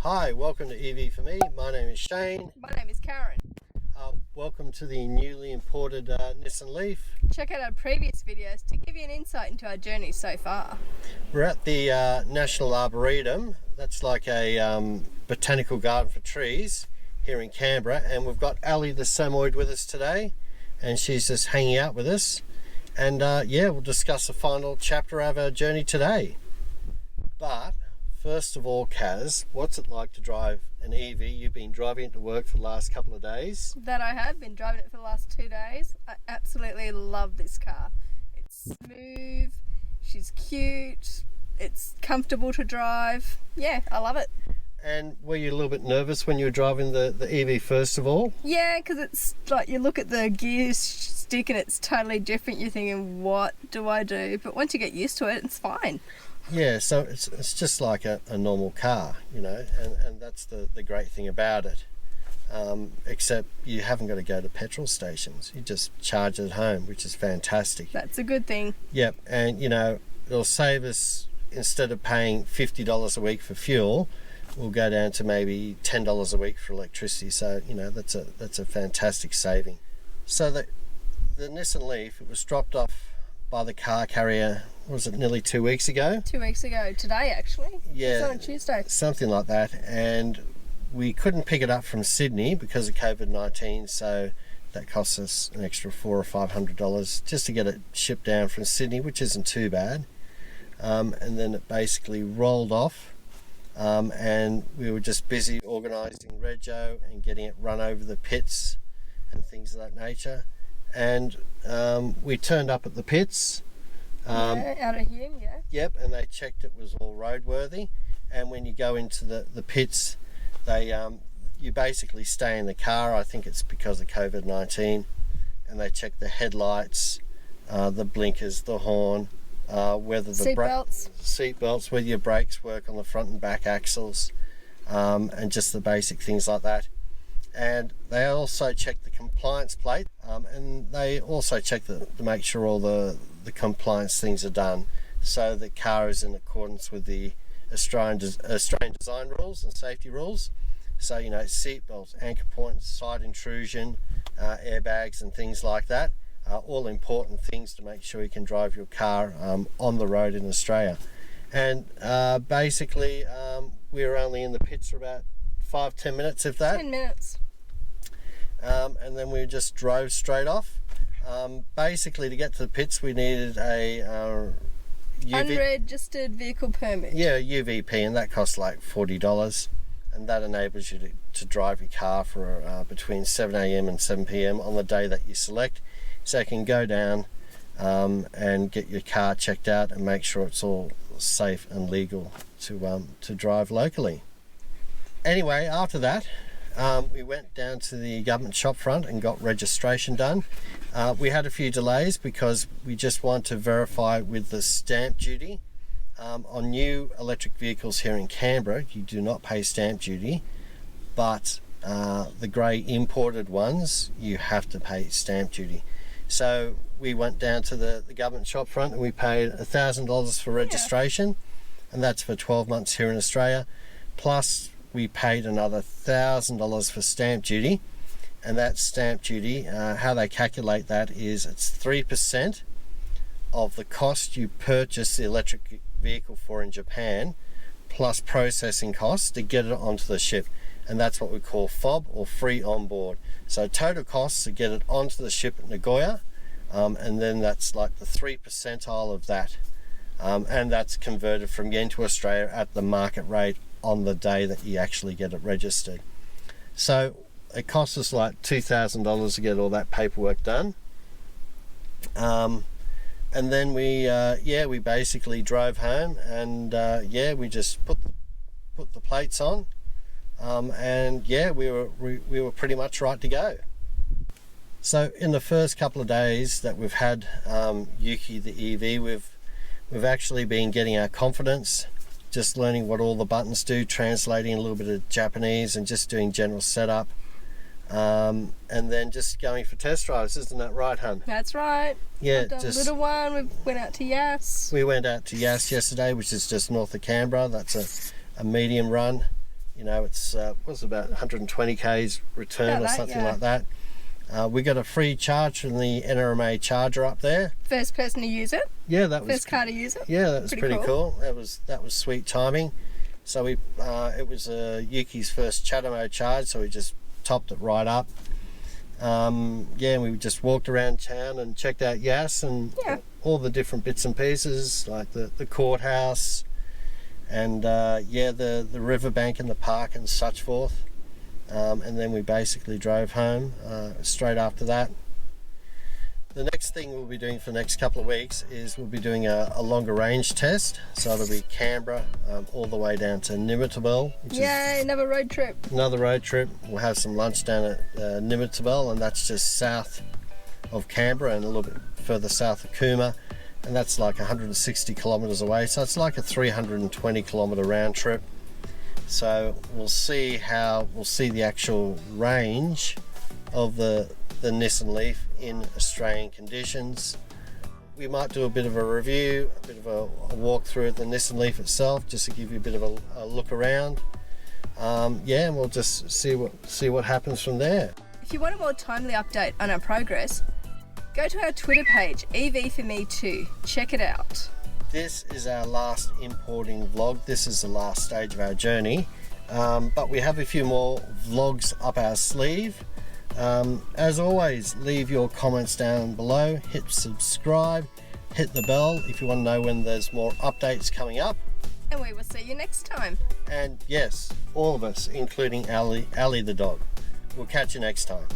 Hi, welcome to EV for Me. My name is Shane. My name is Karen. Welcome to the newly imported Nissan LEAF. Check out our previous videos to give you an insight into our journey so far. We're at the National Arboretum. That's like a botanical garden for trees here in Canberra, and we've got Ali the Samoyed with us today, and she's just hanging out with us. And yeah, we'll discuss the final chapter of our journey today. But first of all, Kaz, what's it like to drive an EV? You've been driving it to work for the last couple of days. That I have been driving it for the last 2 days. I absolutely love this car. It's smooth, she's cute, it's comfortable to drive. Yeah, I love it. And were you a little bit nervous when you were driving the EV first of all? Yeah, because it's like you look at the gear stick and it's totally different. You're thinking, what do I do? But once you get used to it, it's fine. Yeah, so it's just like a normal car, you know, and that's the great thing about it. Except you haven't got to go to petrol stations. You just charge it at home, which is fantastic. That's a good thing. Yep, and you know, it'll save us, instead of paying $50 a week for fuel, we'll go down to maybe $10 a week for electricity. So, you know, that's a fantastic saving. So the Nissan LEAF, it was dropped off by the car carrier, was it nearly 2 weeks ago? 2 weeks ago, today actually. Yeah. It's on Tuesday. Something like that. And we couldn't pick it up from Sydney because of COVID-19, so that cost us an extra $400 or $500 just to get it shipped down from Sydney, which isn't too bad. And then it basically rolled off, and we were just busy organising Rego and getting it run over the pits and things of that nature. And we turned up at the pits. Yeah, out of here, yeah. Yep, and they checked it was all roadworthy. And when you go into the pits, they you basically stay in the car. I think it's because of COVID-19, and they check the headlights, the blinkers, the horn, whether the seat belts, whether your brakes work on the front and back axles, and just the basic things like that. And they also check the compliance plate, and they also check to make sure all the compliance things are done, so the car is in accordance with the Australian design rules and safety rules. So, you know, seat belts, anchor points, side intrusion, airbags and things like that are all important things to make sure you can drive your car on the road in Australia. And basically we were only in the pits for about 5-10 minutes, if that. 10 minutes. And then we just drove straight off. Basically, to get to the pits, we needed a unregistered vehicle permit. Yeah, UVP, and that costs like $40, and that enables you to drive your car for between 7 a.m. and 7 p.m. on the day that you select, so you can go down and get your car checked out and make sure it's all safe and legal to drive locally. Anyway, after that, we went down to the government shop front and got registration done. We had a few delays because we just want to verify with the stamp duty. On new electric vehicles here in Canberra, you do not pay stamp duty, but the grey imported ones, you have to pay stamp duty. So we went down to the government shop front and we paid $1,000 for registration, and that's for 12 months here in Australia. Plus we paid another $1,000 for stamp duty, and that stamp duty, how they calculate that is it's 3% of the cost you purchase the electric vehicle for in Japan, plus processing costs to get it onto the ship, and that's what we call FOB, or free on board. So total costs to get it onto the ship at Nagoya, and then that's like the 3% of that, and that's converted from yen to Australia at the market rate on the day that you actually get it registered. So it costs us like $2,000 to get all that paperwork done, and then we basically drove home, and we just put the plates on, and we were pretty much right to go. So in the first couple of days that we've had Yuki the EV, we've actually been getting our confidence, just learning what all the buttons do, translating a little bit of Japanese, and just doing general setup, and then just going for test drives. Isn't that right, hun? That's right. Yeah, I've done a little one. We went out to Yass. We went out to Yass yesterday, which is just north of Canberra. That's a medium run, You know, it's was about 120 k's return or something like that. We got a free charge from the NRMA charger up there. First person to use it. Yeah, that was first car to use it. Yeah, that was pretty cool. That was sweet timing. So we it was Yuki's first Chatamo charge, so we just topped it right up. And we just walked around town and checked out Yass and all the different bits and pieces, like the courthouse and the riverbank and the park and such forth. And then we basically drove home straight after that. The next thing we'll be doing for the next couple of weeks is we'll be doing a longer range test. So it'll be Canberra all the way down to Nimitabel. Another road trip. Another road trip. We'll have some lunch down at Nimitabel, and that's just south of Canberra and a little bit further south of Cooma. And that's like 160 kilometres away. So it's like a 320 kilometre round trip. So we'll see the actual range of the Nissan LEAF in Australian conditions. We might do a bit of a review, a bit of a walk through the Nissan LEAF itself, just to give you a bit of a look around. And we'll just see what happens from there. If you want a more timely update on our progress, go to our Twitter page, EV4Me2. Check it out. This is our last importing vlog. This is the last stage of our journey, but we have a few more vlogs up our sleeve. As always, leave your comments down below, hit subscribe, hit the bell if you want to know when there's more updates coming up. And we will see you next time. And yes, all of us, including Ali the dog. We'll catch you next time.